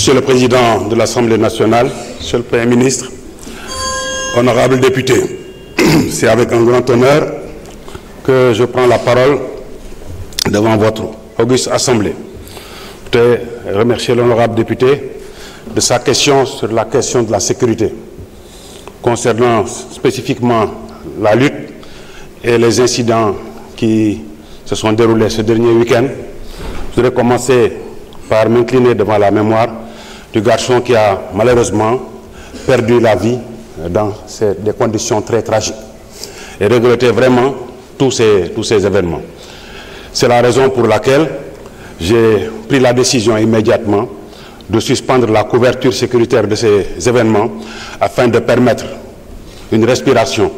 Monsieur le Président de l'Assemblée nationale, Monsieur le Premier ministre, honorables députés, c'est avec un grand honneur que je prends la parole devant votre auguste Assemblée. Je voudrais remercier l'honorable député de sa question sur la question de la sécurité, concernant spécifiquement la lutte et les incidents qui se sont déroulés ce dernier week-end. Je voudrais commencer par m'incliner devant la mémoire du garçon qui a malheureusement perdu la vie dans des conditions très tragiques et regretter vraiment tous ces événements. C'est la raison pour laquelle j'ai pris la décision immédiatement de suspendre la couverture sécuritaire de ces événements afin de permettre une respiration,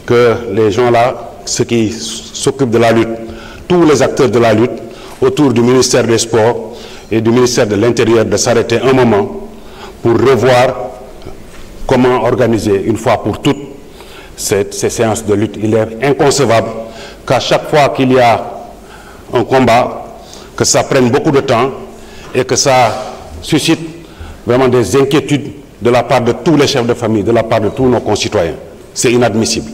que les gens-là, ceux qui s'occupent de la lutte, tous les acteurs de la lutte autour du ministère des Sports et du ministère de l'Intérieur, de s'arrêter un moment pour revoir comment organiser une fois pour toutes ces séances de lutte. Il est inconcevable qu'à chaque fois qu'il y a un combat, que ça prenne beaucoup de temps et que ça suscite vraiment des inquiétudes de la part de tous les chefs de famille, de la part de tous nos concitoyens. C'est inadmissible.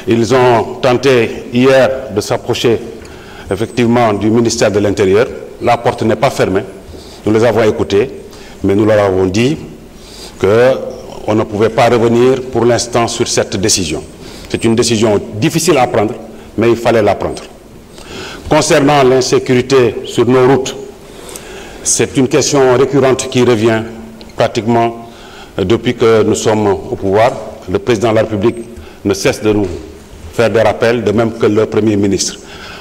Ils ont tenté hier de s'approcher effectivement du ministère de l'Intérieur. La porte n'est pas fermée. Nous les avons écoutés, mais nous leur avons dit qu'on ne pouvait pas revenir pour l'instant sur cette décision. C'est une décision difficile à prendre, mais il fallait la prendre. Concernant l'insécurité sur nos routes, c'est une question récurrente qui revient pratiquement depuis que nous sommes au pouvoir. Le président de la République ne cesse de nous faire des rappels, de même que le Premier ministre.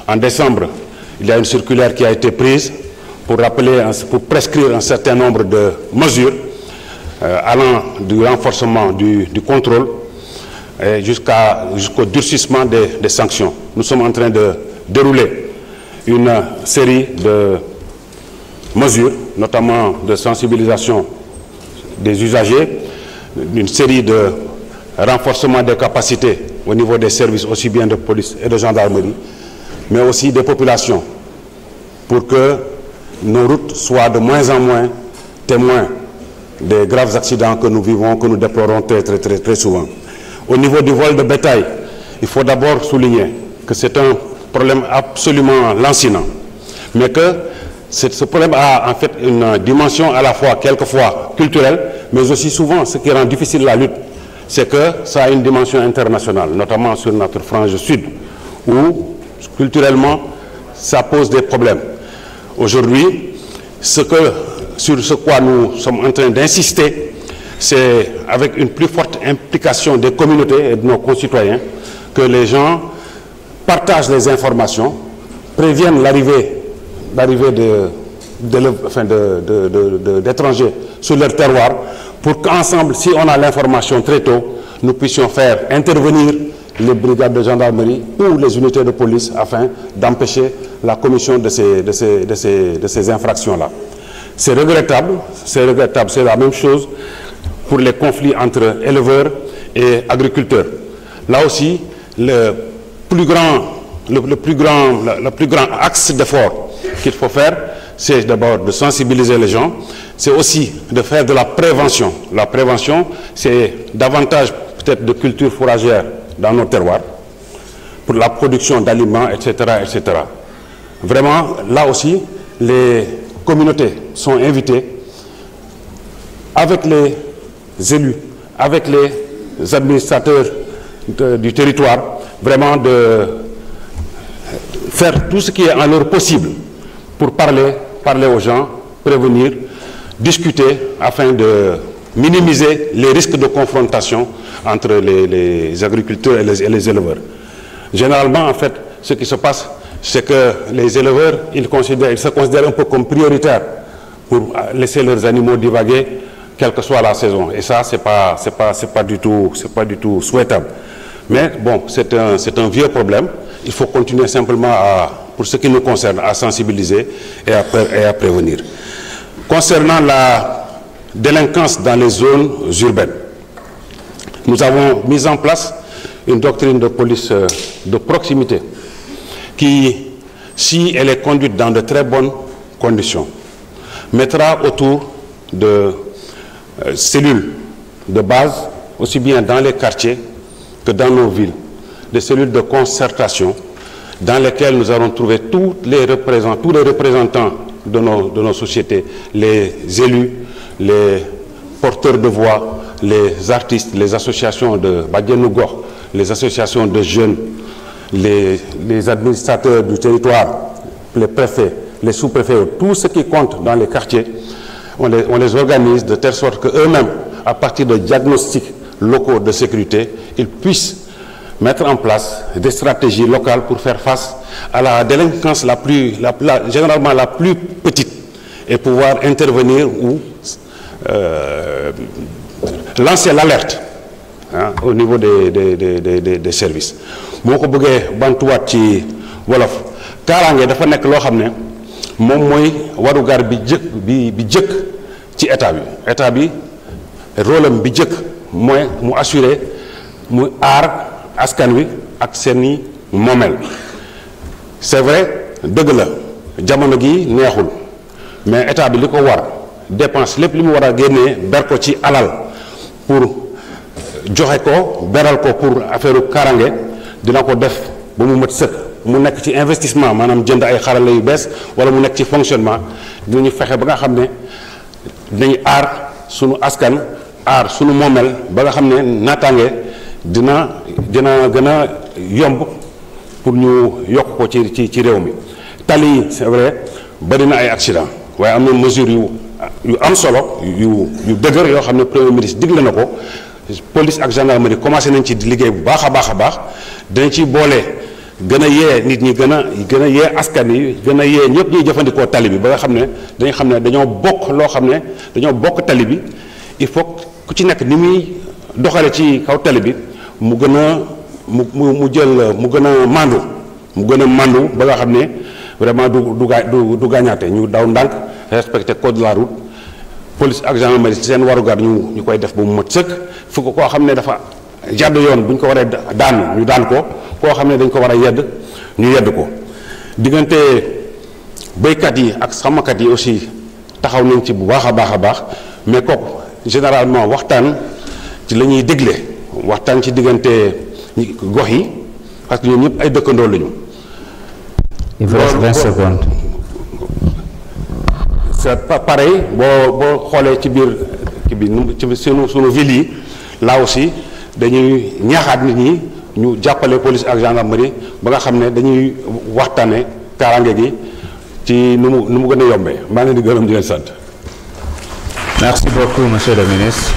En décembre, il y a une circulaire qui a été prise pour prescrire un certain nombre de mesures allant du renforcement du contrôle jusqu'au durcissement des sanctions. Nous sommes en train de dérouler une série de mesures, notamment de sensibilisation des usagers, une série de renforcement des capacités au niveau des services aussi bien de police et de gendarmerie, mais aussi des populations, pour que nos routes soient de moins en moins témoins des graves accidents que nous vivons, que nous déplorons très souvent. Au niveau du vol de bétail, il faut d'abord souligner que c'est un problème absolument lancinant, mais que ce problème a en fait une dimension à la fois quelquefois culturelle, mais aussi souvent, ce qui rend difficile la lutte, c'est que ça a une dimension internationale, notamment sur notre frange sud, où culturellement, ça pose des problèmes. Aujourd'hui, sur ce quoi nous sommes en train d'insister, c'est avec une plus forte implication des communautés et de nos concitoyens que les gens partagent les informations, préviennent l'arrivée d'étrangers sur leur terroir, pour qu'ensemble, si on a l'information très tôt, nous puissions faire intervenir les brigades de gendarmerie ou les unités de police afin d'empêcher la commission de ces infractions-là. C'est regrettable, c'est la même chose pour les conflits entre éleveurs et agriculteurs. Là aussi, le plus grand axe d'effort qu'il faut faire, c'est d'abord de sensibiliser les gens, c'est aussi de faire de la prévention. La prévention, c'est davantage peut-être de culture fourragère dans nos terroirs, pour la production d'aliments, etc., etc. Vraiment, là aussi, les communautés sont invitées, avec les élus, avec les administrateurs du territoire, vraiment de faire tout ce qui est en leur possible pour parler aux gens, prévenir, discuter, afin de minimiser les risques de confrontation entre les agriculteurs et les éleveurs. Généralement, en fait, ce qui se passe, c'est que les éleveurs, ils se considèrent un peu comme prioritaires pour laisser leurs animaux divaguer, quelle que soit la saison. Et ça, c'est pas du tout souhaitable. Mais bon, c'est un vieux problème. Il faut continuer simplement pour ce qui nous concerne, à sensibiliser et à prévenir. Concernant la délinquance dans les zones urbaines, nous avons mis en place une doctrine de police de proximité qui, si elle est conduite dans de très bonnes conditions, mettra autour de cellules de base, aussi bien dans les quartiers que dans nos villes, des cellules de concertation dans lesquelles nous allons trouver tous les représentants de nos sociétés, les élus, les porteurs de voix, les artistes, les associations de Badianou Gox, les associations de jeunes, les administrateurs du territoire, les préfets, les sous-préfets, tout ce qui compte dans les quartiers, on les organise de telle sorte qu'eux-mêmes, à partir de diagnostics locaux de sécurité, ils puissent mettre en place des stratégies locales pour faire face à la délinquance généralement la plus petite et pouvoir intervenir ou lancer l'alerte au niveau des services. moo ko bëggee bantuwaat ci wolof kaaraange dafa nekk loo xam ne moom mooy warugar bi jëkk ci état bi rôle am bi jëkk mooy mu assurer mu aar askan wi ak seeni moomeel. c'est vrai dëgg la jamono gi neexul mais état bi li ko war dépense lépp li mu war a génnee ber ko ci alal pour joxe ko beral ko pour affaire kaaraange dina ko def ba mu mat sëkk mu nekk ci investissement maanaam jënd ay xarala yu bees wala mu nekk ci fonctionnement dinañu fexe ba nga xam ne dinañ aar sunu askan aar sunu moomeel ba nga xam ne naataange dina gën a yomb pour ñu yokk ko ci réew mi. tali yi c'est vrai bari na ay accident waaye am na mesure yu am solo yu dëgër yoo xam ne premier ministre digle na ko police ak gendarmerie commencé nañ ci liggéey bu baax a baax dañ ci boole gën a yee nit ñi gën a yee askan yi gën a yee ñëpp ñuy jëfandikoo tali bi ba nga xam ne dañu xam ne dañoo bokk loo xam ne dañoo bokk tali bi il faut ku ci nekk ni muy doxale ci kaw tali bi mu gën a mu gën a mandu ba nga xam ne vraiment du gaañaate ñu daw ndànk respecter code de la route police ak gendarmerie seen warugar ñu koy def ba mu mat sëkk fu ko koo xam ne dafa jàdd yoon bu ñu ko waree daan ñu daan ko koo xam ne dañ ko war a yedd ñu yedd ko. diggante béykat yi ak sàmmkat yi aussi taxaw nañ ci bu baax a baax mais kooku généralement waxtaan ci la ñuy dégle waxtaan ci diggante gox yi parce que ñoom ñëpp ay dëkkandoo lañu. Il vous reste 20 secondes. C'est pas pareil boo xoolee ci biir ci sunu ville yi là aussi dañuy ñaaxaat nit ñi ñu jàppale police ak gendarmerie ba nga xam ne dañuy waxtaane kaaraange gi ci nu mu gën a yombee maa ngi leen di gërëm di leen sant. Merci beaucoup, monsieur le ministre.